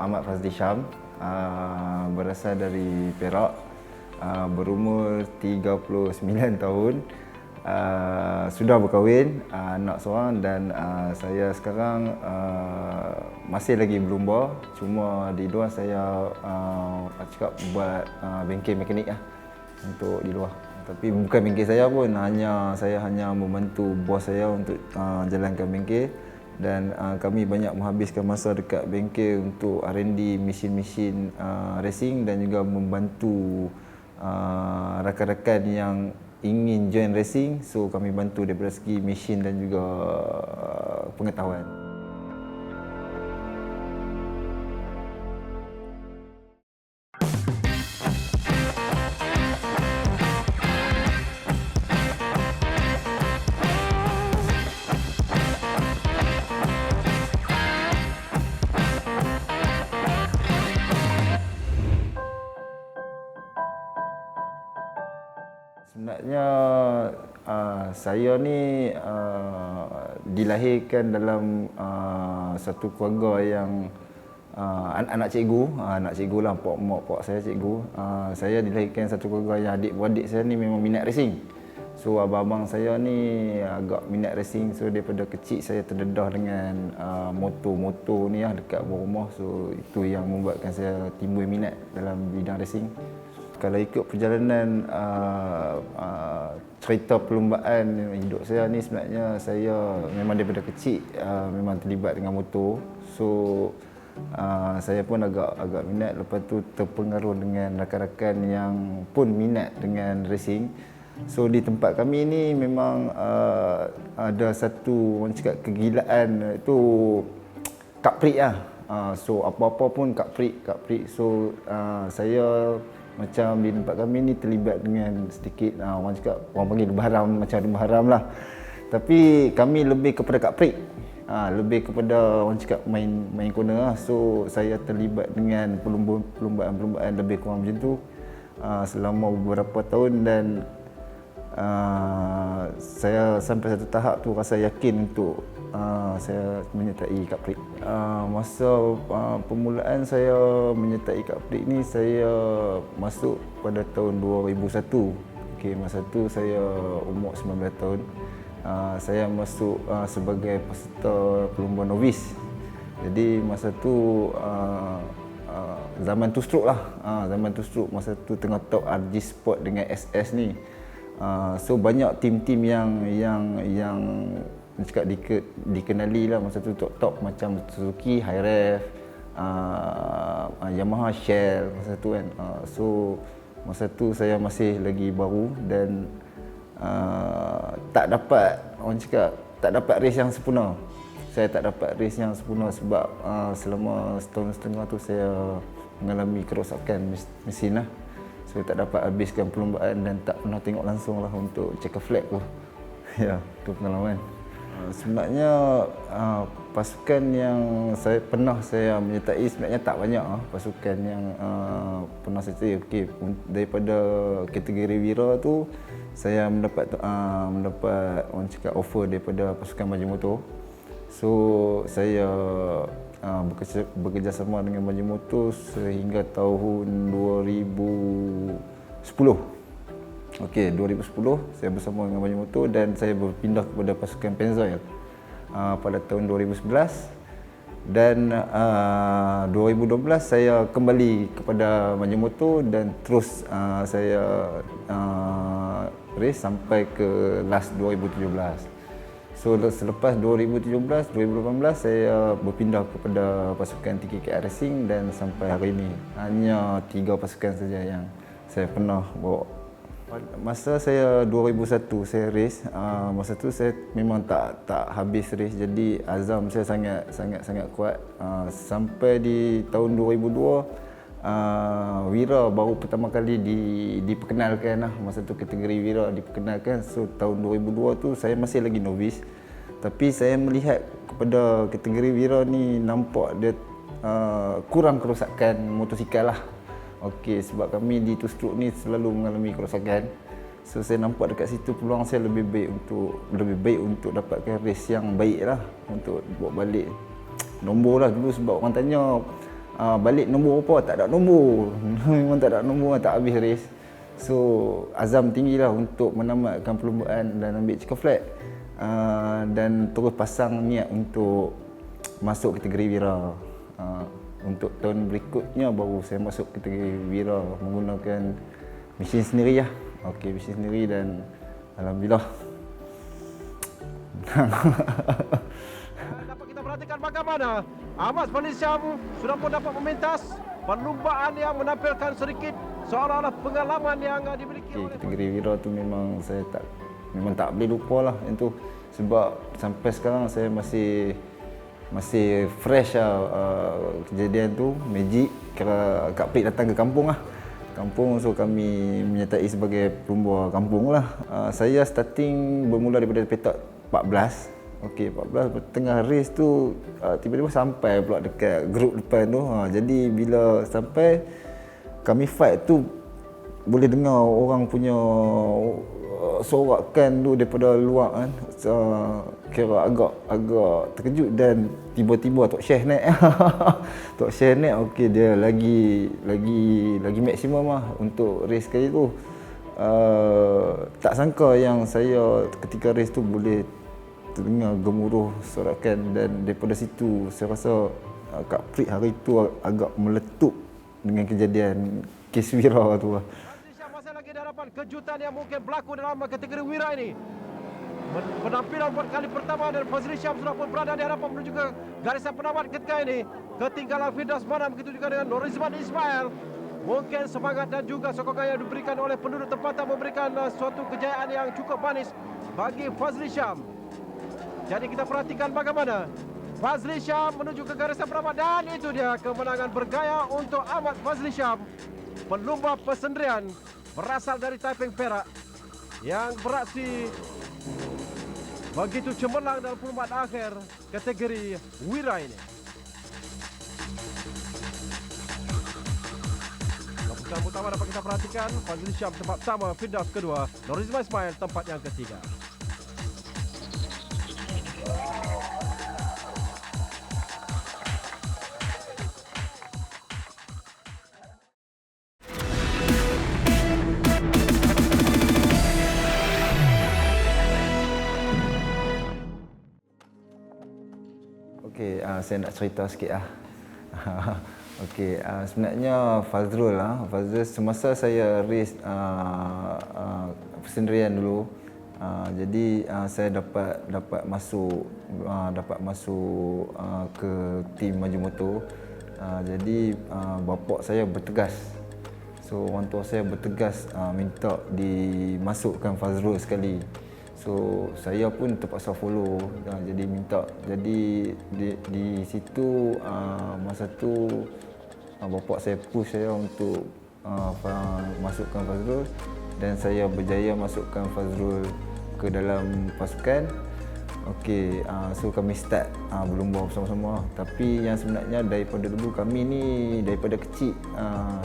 Ahmad Fazli Syam, berasal dari Perak, berumur 39 tahun, sudah berkahwin, anak seorang dan saya sekarang masih lagi berlumba. Cuma di luar saya cakap buat bengkel mekanik lah untuk di luar. Tapi bukan bengkel saya pun, saya hanya membantu bos saya untuk jalankan bengkel. Dan kami banyak menghabiskan masa dekat bengkel untuk R&D mesin-mesin racing dan juga membantu rakan-rakan yang ingin join racing. So kami bantu daripada segi mesin dan juga pengetahuan. Sebenarnya saya ni dilahirkan dalam satu keluarga yang anak cikgu lah, mak saya cikgu. Saya dilahirkan satu keluarga yang adik-beradik saya ni memang minat racing. So abang-abang saya ni agak minat racing, so daripada kecil saya terdedah dengan motor ni lah dekat bawah rumah. So itu yang membuatkan saya timbul minat dalam bidang racing. Kalau ikut perjalanan cerita perlumbaan hidup saya ni, sebenarnya saya memang daripada kecil memang terlibat dengan motor. So saya pun agak minat, lepas tu terpengaruh dengan rakan-rakan yang pun minat dengan racing. So di tempat kami ni memang ada satu orang cakap kegilaan, itu kaprik lah. So apa-apa pun kaprik. So saya macam di tempat kami ni terlibat dengan sedikit orang panggil lebah haram lah. Tapi kami lebih kepada kaprik, lebih kepada orang cakap main corner lah. So saya terlibat dengan perlumbaan lebih kurang macam tu selama beberapa tahun. Dan saya sampai satu tahap tu rasa yakin untuk saya menyertai kaprik. Masa permulaan saya menyertai kaprik ni, saya masuk pada tahun 2001. Masa tu saya umur 19 tahun. Saya masuk sebagai peserta perlumbaan novice. Jadi masa tu zaman two stroke lah. Zaman two stroke masa tu tengah top RG Sport dengan SS ni. So banyak tim-tim yang cakap dikenali lah masa tu, top macam Suzuki, Hi-Ref, Yamaha, Shell masa tu kan. So masa tu saya masih lagi baru dan tak dapat race yang sempurna. Saya tak dapat race yang sempurna sebab selama setahun setengah tu saya mengalami kerosakan mesin lah. So tak dapat habiskan perlumbaan dan tak pernah tengok langsung lah untuk checker flag tu. Ya, tu pengalaman. Sebenarnya pasukan yang pernah saya menyertai sebenarnya tak banyak. Pasukan yang pernah saya sertai. Daripada kategori wira tu saya mendapat orang cakap offer daripada pasukan Baju Motor. So saya bekerjasama dengan Baju Motor sehingga tahun 2010. 2010 saya bersama dengan Baju Motor dan saya berpindah kepada pasukan Pennzoil pada tahun 2011. Dan 2012 saya kembali kepada Baju Motor dan terus saya race sampai ke last 2017. So selepas 2017, 2018 saya berpindah kepada pasukan TKKR Racing dan sampai hari ini hanya 3 pasukan saja yang saya pernah bawa. Masa saya 2001 saya race, masa tu saya memang tak habis race, jadi azam saya sangat kuat. Sampai di tahun 2002 wira baru pertama kali diperkenalkan lah. Masa tu kategori wira diperkenalkan. So tahun 2002 tu saya masih lagi novice, tapi saya melihat kepada kategori wira ni nampak dia kurang kerosakan motosikal lah. Sebab kami di two stroke ni selalu mengalami kerosakan. So saya nampak dekat situ peluang saya lebih baik untuk dapatkan race yang baik lah, untuk buat balik nombor lah dulu. Sebab orang tanya balik nombor apa, tak ada nombor. Memang tak ada nombor, tak habis race. So azam tinggilah untuk menamatkan perlombaan dan ambil checker flag. Dan terus pasang niat untuk masuk kategori Wira. Untuk tahun berikutnya baru saya masuk kategori Wira menggunakan mesin sendiri lah. Okey, mesin sendiri dan alhamdulillah. Dapat kita perhatikan bagaimana Ahmad Fadli Syam sudah pun dapat mementas perlumbaan yang menampilkan sedikit seolah-olah pengalaman yang dimiliki oleh kategori Wira tu memang saya tak boleh lupa lah itu, sebab sampai sekarang saya masih fresh lah kejadian tu. Magic kira Kak Prik datang ke kampung lah. So kami menyertai sebagai pelumba kampung lah. Saya starting bermula daripada petak 14. Okey, 14 tengah race tu tiba-tiba sampai pula dekat grup depan tu. Jadi bila sampai kami fight tu boleh dengar orang punya sorakan tu daripada luar kan. Kira agak terkejut dan tiba-tiba Tok Syekh naik. Tok Syekh naik, okey, dia lagi maksimum lah untuk race kali tu. Tak sangka yang saya ketika race tu boleh terdengar gemuruh sorakan, dan daripada situ saya rasa Kak Prik hari tu agak meletup dengan kejadian kes Wira tu lah. masih lagi di hadapan kejutan yang mungkin berlaku dalam kategori Wira ini. Penampilan buat kali pertama dan Fazli Syam sudah pun berada di hadapan menuju ke garisan penamat ketika ini. Ketinggalan Firdaus Manam, begitu juga dengan Norizman Ismail. Mungkin semangat dan juga sokongan yang diberikan oleh penduduk tempatan memberikan suatu kejayaan yang cukup manis bagi Fazli Syam. Jadi kita perhatikan bagaimana Fazli Syam menuju ke garisan penamat, dan itu dia kemenangan bergaya untuk Ahmad Fazli Syam, pelumba pesendirian berasal dari Taiping Perak yang beraksi begitu cemerlang dalam perlombaan akhir kategori Wira ini. Keputusan utama dapat kita perhatikan, Fazli Syam tempat pertama, Firdaus kedua, Norizman Ismail tempat yang ketiga. Okey, saya nak cerita sikit lah. Okey, sebenarnya Fazrul semasa saya race persendirian dulu, jadi saya dapat masuk ke tim Maju Motor. Jadi bapa saya bertegas. So orang tua saya bertegas minta dimasukkan Fazrul sekali. So saya pun terpaksa follow, jadi minta. Jadi di situ masa tu bapa saya push saya untuk masukkan Fazrul, dan saya berjaya masukkan Fazrul ke dalam pasukan. Okey, so kami start berlumba bersama-sama. Tapi yang sebenarnya daripada dulu kami ni daripada kecil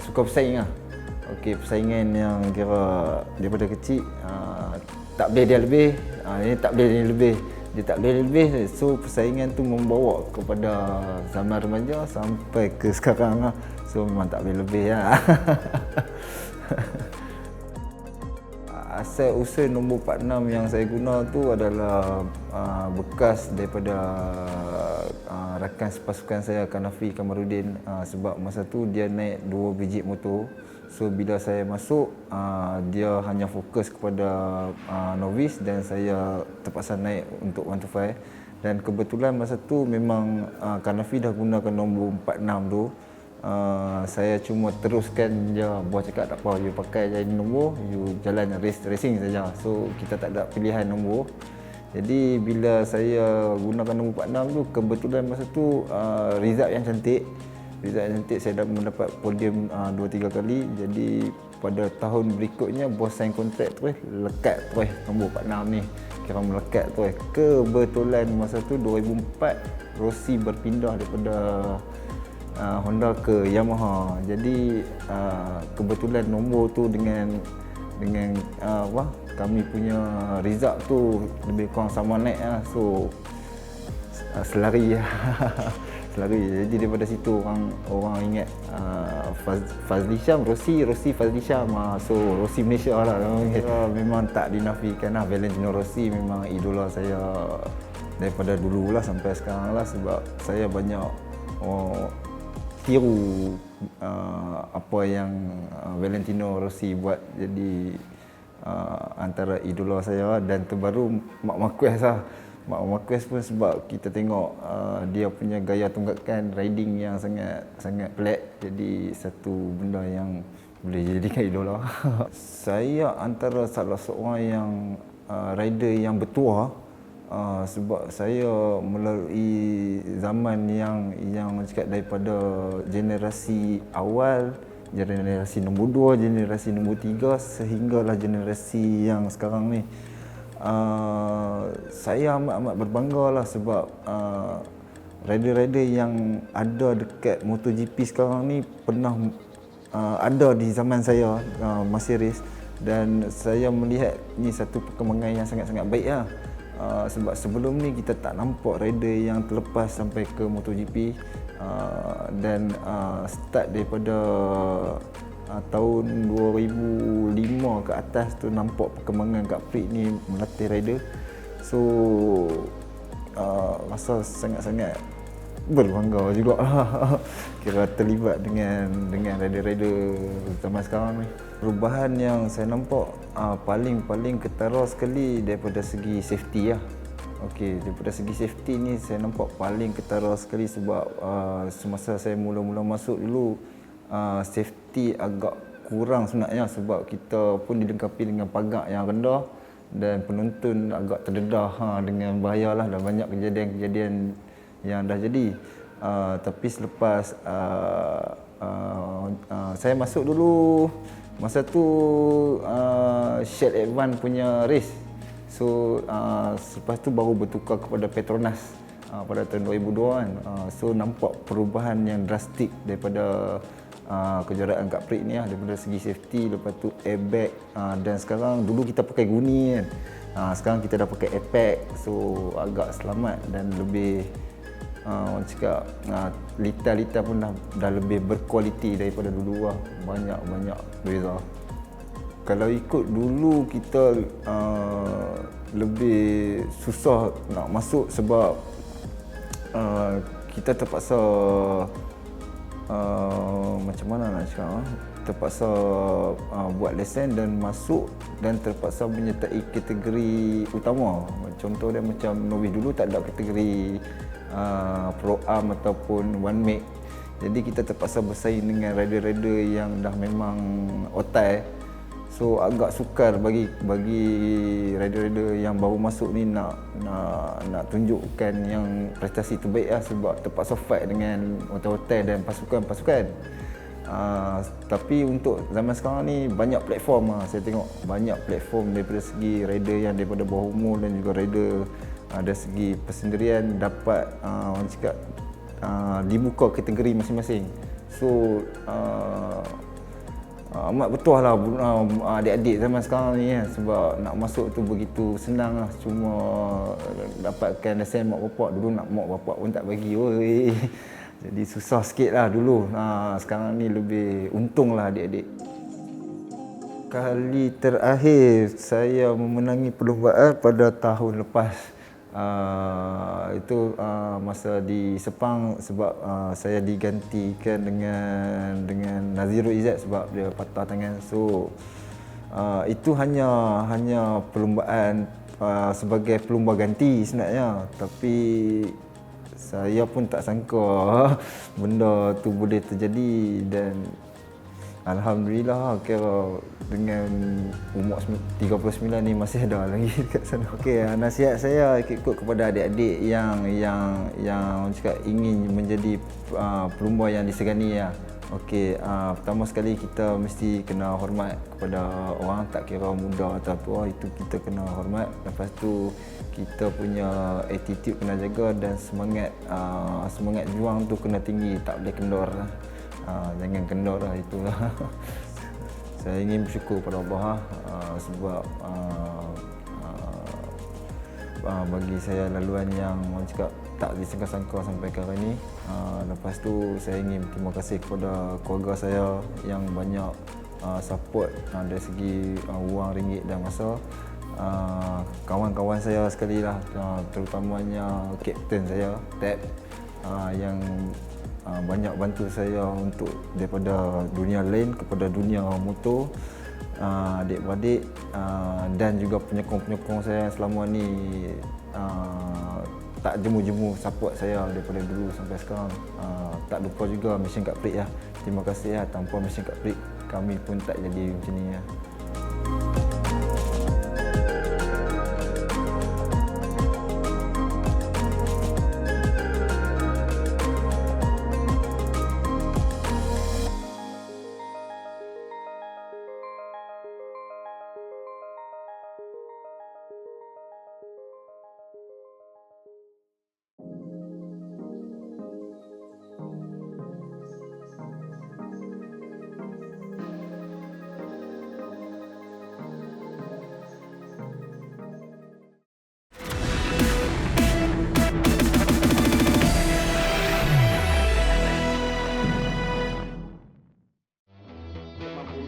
suka bersaing lah. Okey, persaingan yang kira daripada kecil tak boleh dia lebih, ini tak boleh dia lebih, dia tak boleh lebih. So persaingan tu membawa kepada zaman remaja sampai ke sekarang lah. So memang tak boleh lebih lah. Asal usul nombor 46 yang saya guna tu adalah bekas daripada rakan sepasukan saya, Kanafi Kamarudin. Sebab masa tu dia naik 2 biji motor. So bila saya masuk, dia hanya fokus kepada novice dan saya terpaksa naik untuk 125. Dan kebetulan masa tu memang Kanafi dah gunakan nombor 46 tu. Saya cuma teruskan je, buat cakap tak apa, you pakai je nombor, you jalan racing saja. So kita tak ada pilihan nombor. Jadi bila saya gunakan nombor 46 tu, kebetulan masa tu result yang cantik. Saya dah mendapat podium 2-3 kali. Jadi pada tahun berikutnya bos sign kontrak terus lekat terus nombor 46 ni. Kira melekat terus. Kebetulan masa tu 2004 Rossi berpindah daripada Honda ke Yamaha. Jadi kebetulan nombor tu dengan kami punya result tu lebih kurang sama naik lah. So selari lari. Jadi daripada situ orang ingat Fazli Syam, Rossi Fazli Syam. So Rossi Malaysia lah. Memang tak dinafikan lah, Valentino Rossi memang idola saya daripada dulu lah sampai sekarang lah, sebab saya banyak tiru apa yang Valentino Rossi buat. Jadi antara idola saya dan terbaru Marc Marquez lah. Marc Marquez pun sebab kita tengok dia punya gaya tunggakan riding yang sangat pelik. Jadi satu benda yang boleh jadikan idola. Saya antara salah seorang yang rider yang bertuah, sebab saya melalui zaman yang cakap daripada generasi awal, generasi nombor 2, generasi nombor 3 sehinggalah generasi yang sekarang ni. Saya amat berbangga lah sebab rider-rider yang ada dekat MotoGP sekarang ni pernah ada di zaman saya masih race, dan saya melihat ni satu perkembangan yang sangat-sangat baik lah. Sebab sebelum ni kita tak nampak rider yang terlepas sampai ke MotoGP, dan start daripada tahun 2005 ke atas tu nampak perkembangan Kak Prik ni melatih rider. So rasa sangat-sangat berbangga juga kira terlibat dengan rider-rider zaman sekarang ni. Perubahan yang saya nampak paling ketara sekali daripada segi safety lah. Okey, daripada segi safety ni saya nampak paling ketara sekali sebab semasa saya mula-mula masuk dulu safety agak kurang sebenarnya, sebab kita pun dilengkapi dengan pagar yang rendah dan penonton agak terdedah dengan bahayalah, dan banyak kejadian-kejadian yang dah jadi. Tapi selepas saya masuk dulu, masa tu Shell Advance punya race. So selepas tu baru bertukar kepada Petronas pada tahun 2002 kan. So nampak perubahan yang drastik daripada kejuaraan Kak Prik ni lah, daripada segi safety, lepas tu airbag, dan sekarang dulu kita pakai guni kan. Sekarang kita dah pakai airbag, so agak selamat dan lebih orang cakap litar-litar pun dah lebih berkualiti daripada dulu lah. Banyak beza. Kalau ikut dulu kita lebih susah nak masuk sebab kita terpaksa macam mana nak cakap, terpaksa buat lesen dan masuk, dan terpaksa menyertai kategori utama. Contoh dia macam novice dulu tak ada kategori Pro Am ataupun One Make. Jadi kita terpaksa bersaing dengan rider-rider yang dah memang otai. So agak sukar bagi rider-rider yang baru masuk ni nak tunjukkan yang prestasi terbaik lah, sebab terpaksa fight dengan hotel-hotel dan pasukan-pasukan. Tapi untuk zaman sekarang ni banyak platform lah. Saya tengok banyak platform daripada segi rider yang daripada bawah umur dan juga rider dari segi persendirian dapat orang cakap dibuka kategori masing-masing. So amat betul lah adik-adik zaman sekarang ni ya, sebab nak masuk tu begitu senang lah. Cuma dapatkan lesen mak bapak, dulu nak mak bapak pun tak bagi. Oi. Jadi susah sikit lah dulu. Sekarang ni lebih untung lah adik-adik. Kali terakhir saya memenangi perlombaan pada tahun lepas. Itu masa di Sepang, sebab saya digantikan dengan Nazirul Izzat sebab dia patah tangan. So itu hanya perlombaan sebagai pelumba ganti sebenarnya, tapi saya pun tak sangka benda tu boleh terjadi, dan alhamdulillah kira dengan umur 39 ni masih ada lagi dekat sana. Okey, nasihat saya ikut kepada adik-adik yang cakap ingin menjadi pelumba yang disegani ya. Okey, pertama sekali kita mesti kena hormat kepada orang, tak kira muda atau tua, itu kita kena hormat. Lepas tu kita punya attitude kena jaga, dan semangat juang tu kena tinggi, tak boleh kendor lah. Jangan kendor lah, itulah. Saya ingin bersyukur pada Allah sebab bagi saya laluan yang orang cakap tak disangka-sangka sampai ke hari ini. Lepas tu saya ingin berterima kasih kepada keluarga saya yang banyak support dari segi wang, ringgit dan masa. Kawan-kawan saya sekali lah, terutamanya kapten saya, Tab, yang banyak bantu saya untuk daripada dunia lain kepada dunia motor. Adik-beradik dan juga penyokong-penyokong saya yang selama ni tak jemu-jemu support saya daripada dulu sampai sekarang. Tak lupa juga Mission Cup Prix ya. Terima kasih ya, tanpa Mission Cup Prix kami pun tak jadi macam ni ya.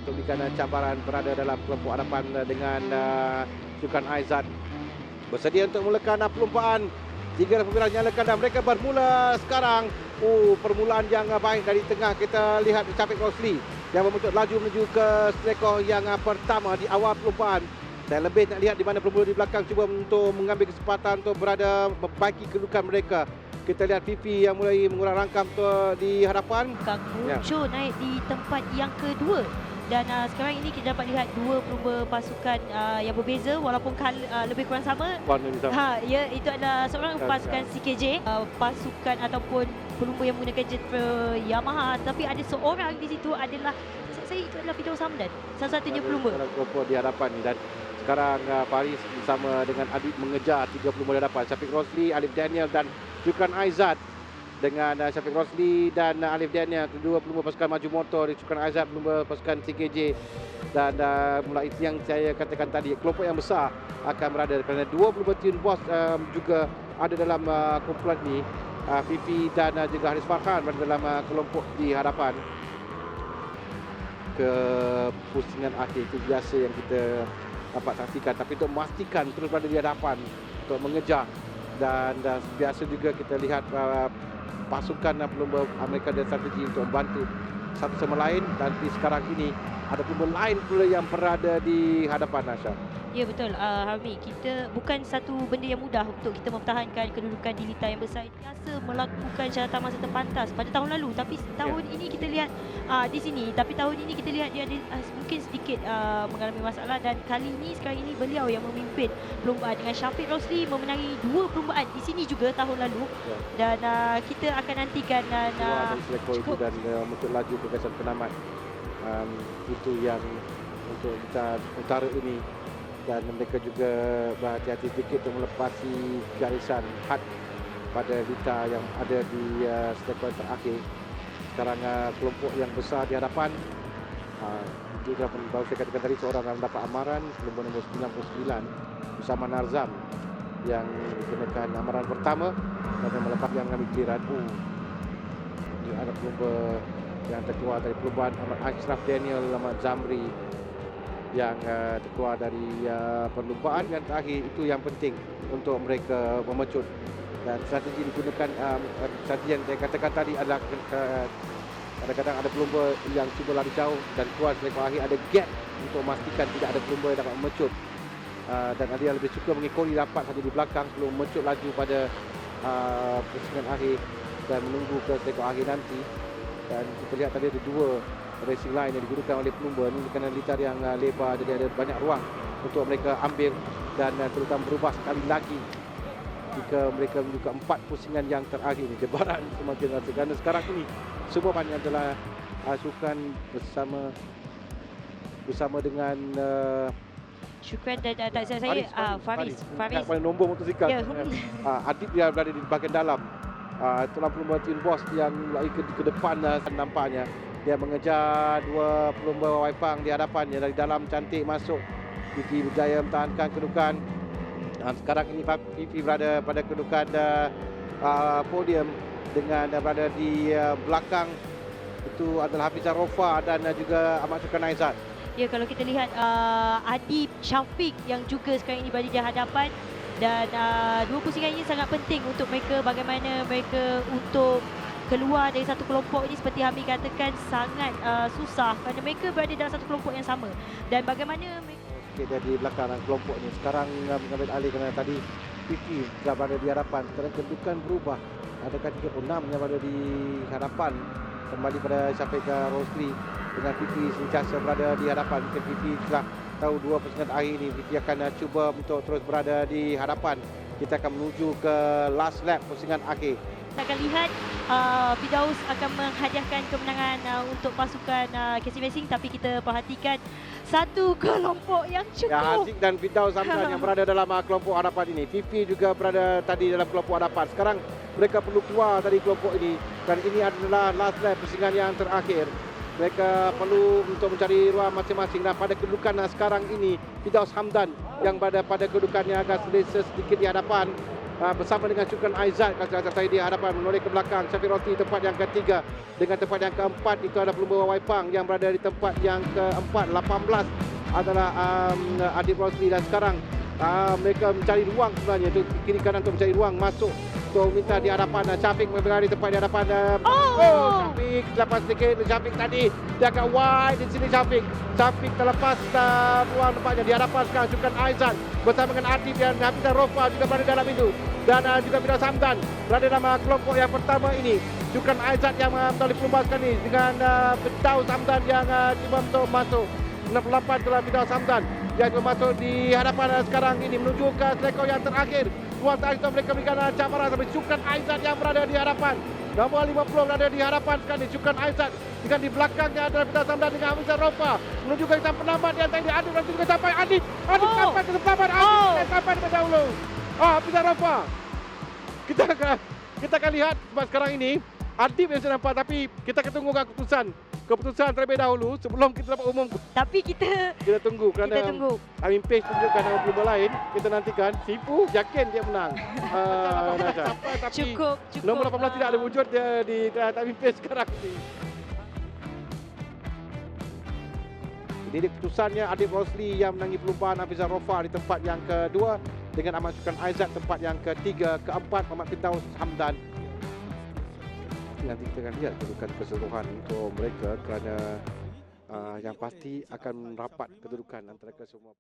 Untuk memberikan cabaran berada dalam kelompok hadapan dengan Syukran Aizat. Bersedia untuk mulakan perlumbaan. 3 pemilihan nyalakan dan mereka bermula sekarang. Permulaan yang baik dari tengah. Kita lihat Syafiq Rosli yang memuncak laju menuju ke selekoh yang pertama di awal perlumbaan. Saya lebih nak lihat di mana pemula di belakang cuba untuk mengambil kesempatan untuk berada membaiki kedudukan mereka. Kita lihat Fifi yang mulai mengurang rangkam di hadapan. Kang Muncul naik di tempat yang kedua. Dan sekarang ini kita dapat lihat dua pelumba pasukan yang berbeza walaupun lebih kurang sama. Ya, itu adalah seorang pasukan CKJ, pasukan ataupun pelumba yang menggunakan jet Yamaha, tapi ada seorang di situ adalah saya itu adalah Firdaus Hamdan, salah satunya pelumba. Kelompok di hadapan ni, dan sekarang Faris bersama dengan Adib mengejar 3 pelumba di hadapan. Syafiq Rosli, Alif Daniel dan Syukran Aizat. Dengan Syafiq Rosli dan Alif Daniel, kedua pelumba pasukan maju motor, di Syukran Aizat pelumba pasukan CKJ. Dan mulai itu yang saya katakan tadi, kelompok yang besar akan berada kerana 2 pelumba Twin Boss juga ada dalam kumpulan ini. Fifi dan juga Haris Farhan berada dalam kelompok di hadapan. Kepusingan akhir itu biasa yang kita dapat saksikan, tapi untuk memastikan terus berada di hadapan untuk mengejar. Dan biasa juga kita lihat pasukan pelumba Amerika dan strategi untuk membantu satu sama lain. Dan sekarang ini ada pelumba lain pula yang berada di hadapan Nasha. Ya betul, Harmi, kita bukan satu benda yang mudah untuk kita mempertahankan kedudukan di litar yang besar. Biasa melakukan syaratan masa terpantas pada tahun lalu, tapi tahun ini kita lihat di sini, tapi tahun ini kita lihat dia ada mungkin sedikit mengalami masalah. Dan kali ini, sekarang ini beliau yang memimpin perlumbaan dengan Syafiq Rosli memenangi 2 perlumbaan di sini juga tahun lalu. Dan kita akan nantikan cukup dan untuk laju ke garis penamat. Itu yang untuk kita utara ini. Dan mereka juga berhati-hati sedikit untuk melepasi garisan had pada litar yang ada di selekoh terakhir. Sekarang kelompok yang besar di hadapan, juga baru saya katakan tadi, seorang yang mendapat amaran, pelumba nombor 99 bersama Narzam yang dikenakan amaran pertama dan melepas yang mengambil giliran. Ada pelumba yang terkeluar dari perlumbaan, Ahmad Ashraf Daniel, Ahmad Zamri yang terkeluar dari perlumbaan yang terakhir. Itu yang penting untuk mereka memecut. Dan strategi digunakan, strategi yang saya katakan tadi adalah kadang-kadang ada pelumba yang cuba lari jauh dan keluar selekoh akhir, ada gap untuk memastikan tidak ada pelumba yang dapat memecut. Dan ada yang lebih suka mengikori rapat saja di belakang sebelum memecut laju pada pusingan akhir dan menunggu ke selekoh akhir nanti. Dan kita lihat tadi ada 2 racing line yang digunakan oleh pelumba ini kerana litar yang lebar, jadi ada banyak ruang untuk mereka ambil dan terutama berubah sekali lagi jika mereka menuju ke 4 pusingan yang terakhir ini. Debaran semakin rasa kerana sekarang ini semua banyak adalah Syukran bersama dengan Syukran dan tak saya Faris nombor motosikal. Ya. Adib dia berada di bahagian dalam. Itulah pelumba Twin Boss yang mulai ke depan nampaknya. Dia mengejar 2 pelumba Waipang di hadapannya. Dari dalam cantik masuk, Vicky berjaya mempertahankan kedudukan. Sekarang ini Fifi berada pada kedudukan podium dengan berada di belakang itu adalah Hafizah Rofa dan juga Ahmad Syukran Aizat. Ya, kalau kita lihat Adib Syafiq yang juga sekarang ini berada di hadapan, dan dua pusingan ini sangat penting untuk mereka, bagaimana mereka untuk keluar dari satu kelompok ini. Seperti Hamid katakan, sangat susah kerana mereka berada dalam satu kelompok yang sama, dan bagaimana mereka Sikit dari belakang kelompok ini. Sekarang mengambil alih kerana tadi Fifi sudah berada di hadapan. Sekarang kedudukan berubah. Adakah 36 yang berada di hadapan, kembali pada Syafiq Rosli dengan Fifi sentiasa berada di hadapan. Mungkin Fifi telah tahu dua pusingan akhir ini, Fifi akan cuba untuk terus berada di hadapan. Kita akan menuju ke last lap pusingan akhir. kita akan lihat Firdaus akan menghadiahkan kemenangan untuk pasukan Casey Racing, tapi kita perhatikan satu kelompok yang Ya, cukup Haziq dan Firdaus Hamdan yang berada dalam kelompok hadapan ini. Fifi juga berada tadi dalam kelompok hadapan. Sekarang mereka perlu keluar dari kelompok ini, dan ini adalah last lap pusingan yang terakhir. Mereka perlu untuk mencari ruang masing-masing, dan pada kedudukan sekarang ini Firdaus Hamdan yang berada pada kedudukan yang agak sedikit di hadapan, bersama dengan Syukran Aizat kalau saya di hadapan, menoleh ke belakang Syafiq Rosli tempat yang ketiga. Dengan tempat yang keempat itu ada Pelumba Waipang yang berada di tempat yang keempat. 18 adalah Adib Rosli, dan sekarang mereka mencari ruang sebenarnya untuk kiri kanan untuk mencari ruang masuk untuk minta di hadapan. Syafiq berada di tempat di hadapan. Syafiq lepas sedikit. Syafiq tadi dia agak wide di sini. Syafiq terlepas ruang tempatnya di hadapan. Sekarang Syukran Aizat bersama dengan Adib dan Hafizah Rofa juga berada dalam itu, dan juga Firdaus Hamdan berada dalam kelompok yang pertama ini. Syukran Aizat yang melalui pelumbaskan ini dengan Firdaus Hamdan yang cuba untuk masuk. 68 telah Firdaus Hamdan yang cuba masuk di hadapan sekarang ini menuju ke selekor yang terakhir. Ruang terakhir itu mereka berikan cabaran sampai Syukran Aizat yang berada di hadapan. Nombor 50 berada di hadapan sekali Syukran Aizat, dengan di belakangnya adalah Firdaus Hamdan dengan Hafizah Rofa menuju ke hitam penambat yang tadi Adib dan juga sampai Adib sampai ke depan. Adib sampai di dahulu. Hafizah Rofa. Kita akan lihat sebab sekarang ini Adib yang saya nampak, tapi kita akan tunggukan keputusan terlebih dahulu sebelum kita dapat umum. tapi kita Tunggu kerana kita tunggu. Amin Page tunjukkan nama pelumba lain. Kita nantikan. Sifu yakin dia menang. Tapi Cukup nombor 18 tidak ada wujud dia di Amin Page sekarang ini. Ini keputusannya Adib Rosli yang menangi perlumbaan Hafizah Rofa di tempat yang kedua, dengan Ahmad Syukran Aizat tempat yang ketiga. Keempat Muhammad Firdaus Hamdan. Nanti kita akan lihat kedudukan keseluruhan untuk mereka, kerana yang pasti akan rapat kedudukan antara kesemua.